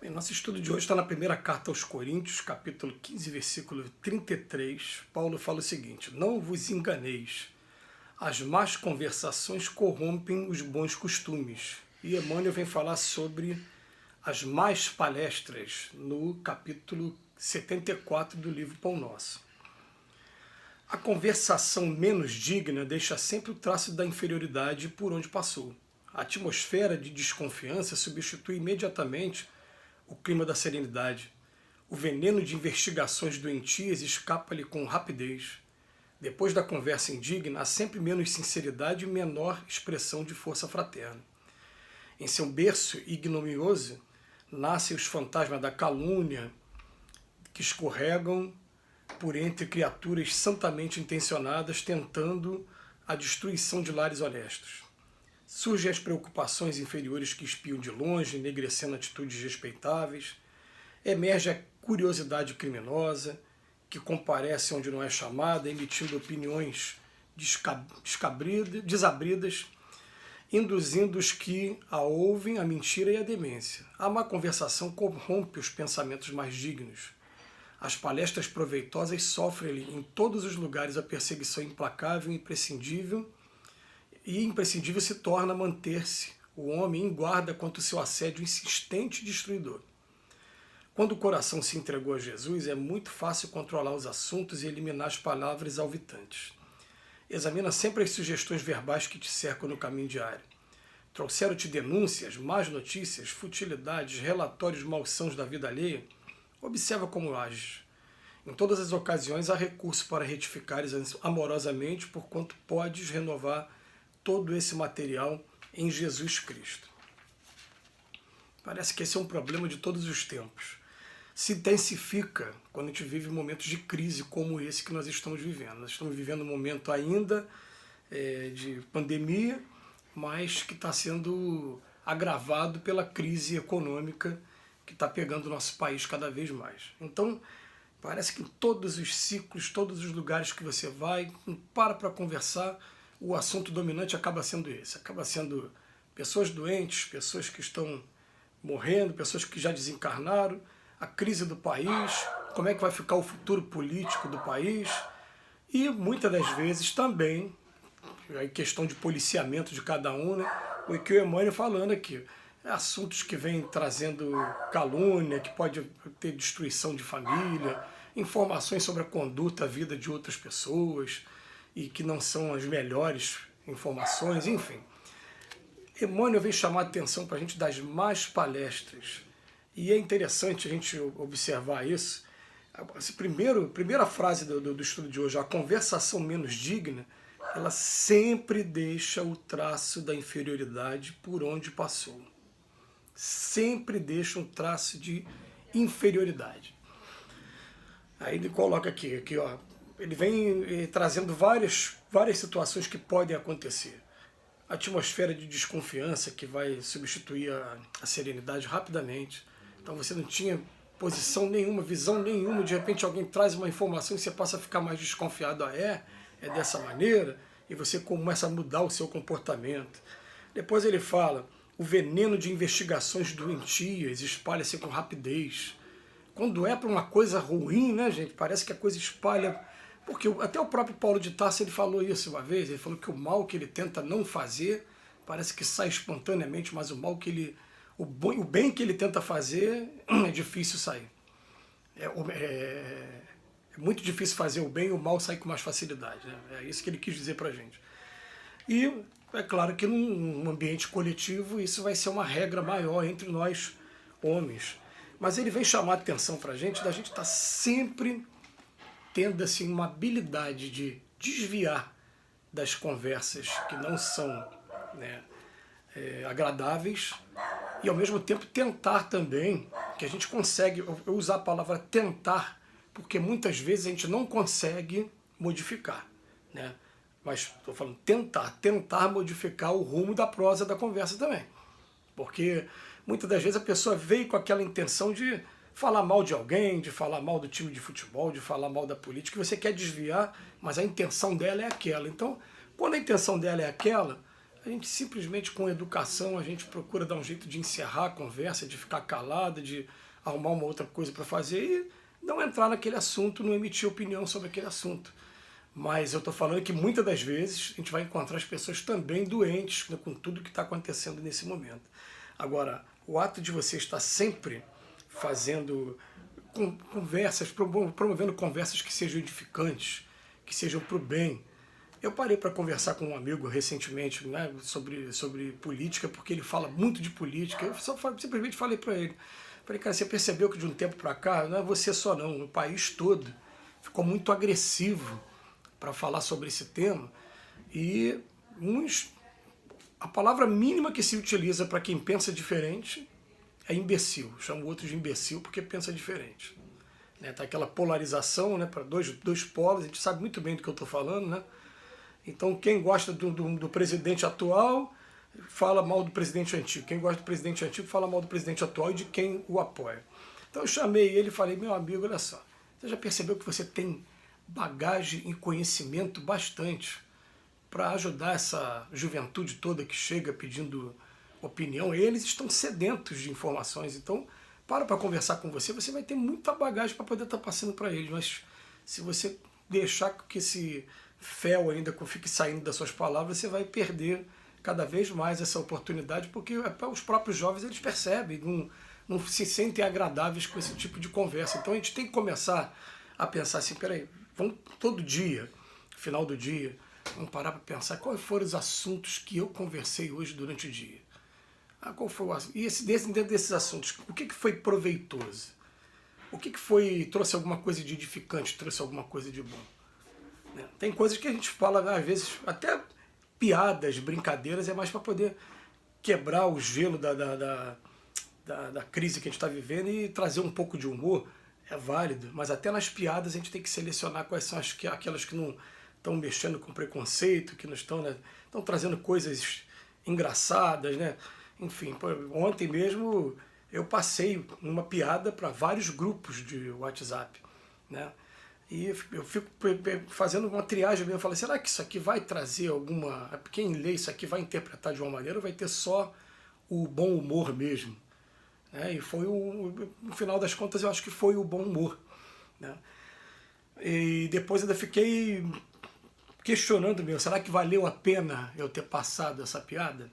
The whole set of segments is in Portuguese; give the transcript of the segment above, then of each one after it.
Bem, nosso estudo de hoje está na primeira carta aos Coríntios, capítulo 15, versículo 33. Paulo fala o seguinte: não vos enganeis, as más conversações corrompem os bons costumes. E Emmanuel vem falar sobre as más palestras, no capítulo 74 do livro Pão Nosso. A conversação menos digna deixa sempre o traço da inferioridade por onde passou. A atmosfera de desconfiança substitui imediatamente o clima da serenidade. O veneno de investigações doentias escapa-lhe com rapidez. Depois da conversa indigna, há sempre menos sinceridade e menor expressão de força fraterna. Em seu berço ignominioso, nascem os fantasmas da calúnia que escorregam por entre criaturas santamente intencionadas tentando a destruição de lares honestos. Surgem as preocupações inferiores que espiam de longe, enegrecendo atitudes respeitáveis. Emerge a curiosidade criminosa, que comparece onde não é chamada, emitindo opiniões desabridas, induzindo os que a ouvem à mentira e à demência. A má conversação corrompe os pensamentos mais dignos. As palestras proveitosas sofrem em todos os lugares a perseguição implacável e imprescindível se torna manter-se o homem em guarda contra o seu assédio insistente e destruidor. Quando o coração se entregou a Jesus, é muito fácil controlar os assuntos e eliminar as palavras exaltantes. Examina sempre as sugestões verbais que te cercam no caminho diário. Trouxeram-te denúncias, más notícias, futilidades, relatórios malsãos da vida alheia? Observa como ages. Em todas as ocasiões há recurso para retificares amorosamente, porquanto podes renovar todo esse material em Jesus Cristo. Parece que esse é um problema de todos os tempos. Se intensifica quando a gente vive momentos de crise como esse que nós estamos vivendo. Nós estamos vivendo um momento ainda de pandemia, mas que está sendo agravado pela crise econômica que está pegando o nosso país cada vez mais. Então, parece que em todos os ciclos, todos os lugares que você vai, para conversar, o assunto dominante acaba sendo esse. Acaba sendo pessoas doentes, pessoas que estão morrendo, pessoas que já desencarnaram, a crise do país, como é que vai ficar o futuro político do país, e muitas das vezes também a questão de policiamento de cada um, né? O que o Emmanuel falando aqui, assuntos que vêm trazendo calúnia, que pode ter destruição de família, informações sobre a conduta, a vida de outras pessoas, e que não são as melhores informações, enfim. Emmanuel vem chamar a atenção para a gente das más palestras. E é interessante a gente observar isso. Essa primeira frase do estudo de hoje, a conversação menos digna, ela sempre deixa o traço da inferioridade por onde passou. Sempre deixa um traço de inferioridade. Aí ele coloca aqui ó, ele vem trazendo várias situações que podem acontecer. A atmosfera de desconfiança que vai substituir a serenidade rapidamente. Então você não tinha posição nenhuma, visão nenhuma, de repente alguém traz uma informação e você passa a ficar mais desconfiado. É dessa maneira, e você começa a mudar o seu comportamento. Depois ele fala, o veneno de investigações doentias espalha-se com rapidez. Quando é para uma coisa ruim, né, gente, parece que a coisa espalha. Porque até o próprio Paulo de Tarso ele falou isso uma vez, ele falou que o mal que ele tenta não fazer parece que sai espontaneamente, mas o mal que o bem que ele tenta fazer é difícil sair. É muito difícil fazer o bem e o mal sai com mais facilidade, né? É isso que ele quis dizer pra gente. E é claro que num ambiente coletivo isso vai ser uma regra maior entre nós homens. Mas ele vem chamar a atenção pra gente, da gente estar sempre tendo assim, uma habilidade de desviar das conversas que não são, né, agradáveis, e ao mesmo tempo tentar também, que a gente consegue, eu usar a palavra tentar, porque muitas vezes a gente não consegue modificar, né? Mas estou falando tentar modificar o rumo da prosa da conversa também. Porque muitas das vezes a pessoa veio com aquela intenção de falar mal de alguém, de falar mal do time de futebol, de falar mal da política, que você quer desviar, mas a intenção dela é aquela. Então, quando a intenção dela é aquela, a gente simplesmente com educação, a gente procura dar um jeito de encerrar a conversa, de ficar calada, de arrumar uma outra coisa para fazer e não entrar naquele assunto, não emitir opinião sobre aquele assunto. Mas eu estou falando que muitas das vezes a gente vai encontrar as pessoas também doentes, né, com tudo que está acontecendo nesse momento. Agora, o ato de você estar sempre fazendo conversas, promovendo conversas que sejam edificantes, que sejam para o bem. Eu parei para conversar com um amigo recentemente, né, sobre política, porque ele fala muito de política. Eu simplesmente falei para ele, cara, você percebeu que de um tempo para cá, não é você só não, o país todo ficou muito agressivo para falar sobre esse tema, e a palavra mínima que se utiliza para quem pensa diferente é imbecil. Chamo o outro de imbecil porque pensa diferente. Né? Tá aquela polarização, né, para dois polos, a gente sabe muito bem do que eu estou falando, né? Então quem gosta do presidente atual fala mal do presidente antigo. Quem gosta do presidente antigo fala mal do presidente atual e de quem o apoia. Então eu chamei ele e falei, meu amigo, olha só, você já percebeu que você tem bagagem e conhecimento bastante para ajudar essa juventude toda que chega pedindo opinião? Eles estão sedentos de informações, então para conversar com você, você vai ter muita bagagem para poder estar passando para eles, mas se você deixar que esse fel ainda fique saindo das suas palavras, você vai perder cada vez mais essa oportunidade, porque os próprios jovens eles percebem, não se sentem agradáveis com esse tipo de conversa. Então a gente tem que começar a pensar assim, peraí, vamos todo dia, final do dia, vamos parar para pensar quais foram os assuntos que eu conversei hoje durante o dia. Qual foi o assunto? E dentro desses assuntos, o que foi proveitoso? O que trouxe alguma coisa de edificante, trouxe alguma coisa de bom? Né? Tem coisas que a gente fala, às vezes, até piadas, brincadeiras, é mais para poder quebrar o gelo da crise que a gente está vivendo e trazer um pouco de humor. É válido, mas até nas piadas a gente tem que selecionar quais são aquelas que não estão mexendo com preconceito, que não estão, né, estão trazendo coisas engraçadas, né? Enfim, ontem mesmo eu passei uma piada para vários grupos de WhatsApp, né? E eu fico fazendo uma triagem mesmo, eu falo, será que isso aqui vai trazer alguma... Quem lê isso aqui vai interpretar de uma maneira ou vai ter só o bom humor mesmo? E foi no final das contas eu acho que foi o bom humor, né? E depois ainda fiquei questionando mesmo, será que valeu a pena eu ter passado essa piada?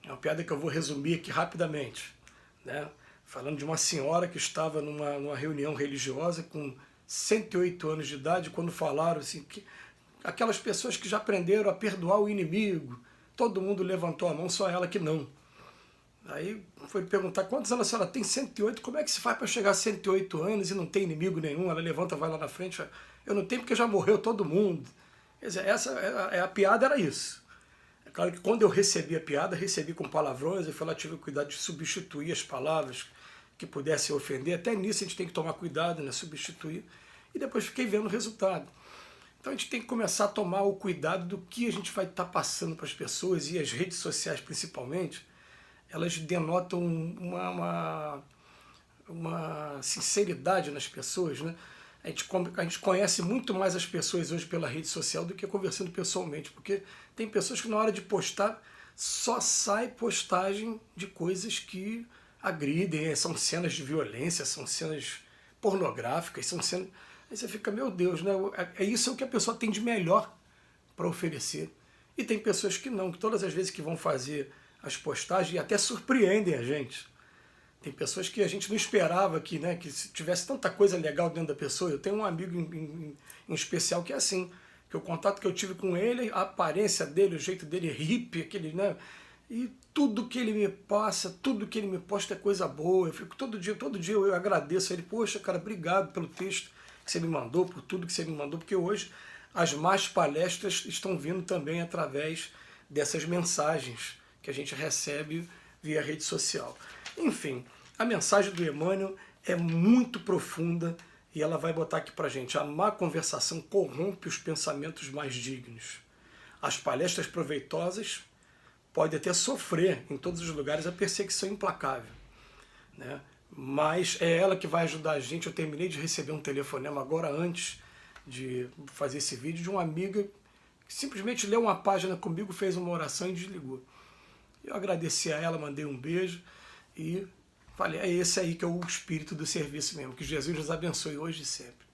É uma piada que eu vou resumir aqui rapidamente, né? Falando de uma senhora que estava numa reunião religiosa com 108 anos de idade, quando falaram assim, que aquelas pessoas que já aprenderam a perdoar o inimigo, todo mundo levantou a mão, só ela que não. Aí foi perguntar, quantos anos a senhora tem? 108, como é que se faz para chegar a 108 anos e não tem inimigo nenhum? Ela levanta, vai lá na frente, eu não tenho porque já morreu todo mundo. Quer dizer, a piada era isso. É claro que quando eu recebi a piada, recebi com palavrões, eu fui lá, tive o cuidado de substituir as palavras que pudessem ofender. Até nisso a gente tem que tomar cuidado, né? Substituir. E depois fiquei vendo o resultado. Então a gente tem que começar a tomar o cuidado do que a gente vai estar passando para as pessoas, e as redes sociais principalmente, elas denotam uma sinceridade nas pessoas, né? A gente conhece muito mais as pessoas hoje pela rede social do que conversando pessoalmente, porque tem pessoas que na hora de postar só sai postagem de coisas que agridem, são cenas de violência, são cenas pornográficas, são cenas... Aí você fica, meu Deus, né? Isso é o que a pessoa tem de melhor para oferecer. E tem pessoas que não, que todas as vezes que vão fazer as postagens até surpreendem a gente. Tem pessoas que a gente não esperava que, né, que tivesse tanta coisa legal dentro da pessoa. Eu tenho um amigo em especial que é assim, que o contato que eu tive com ele, a aparência dele, o jeito dele hippie, aquele, né, e tudo que ele me passa, tudo que ele me posta é coisa boa. Eu fico todo dia eu agradeço a ele, poxa, cara, obrigado pelo texto que você me mandou, por tudo que você me mandou, porque hoje as más palestras estão vindo também através dessas mensagens que a gente recebe via rede social. Enfim, a mensagem do Emmanuel é muito profunda e ela vai botar aqui pra gente: a má conversação corrompe os pensamentos mais dignos. As palestras proveitosas podem até sofrer em todos os lugares a perseguição implacável, né? Mas é ela que vai ajudar a gente. Eu terminei de receber um telefonema agora antes de fazer esse vídeo de uma amiga que simplesmente leu uma página comigo, fez uma oração e desligou. Eu agradeci a ela, mandei um beijo e falei, é esse aí que é o espírito do serviço mesmo. Que Jesus nos abençoe hoje e sempre.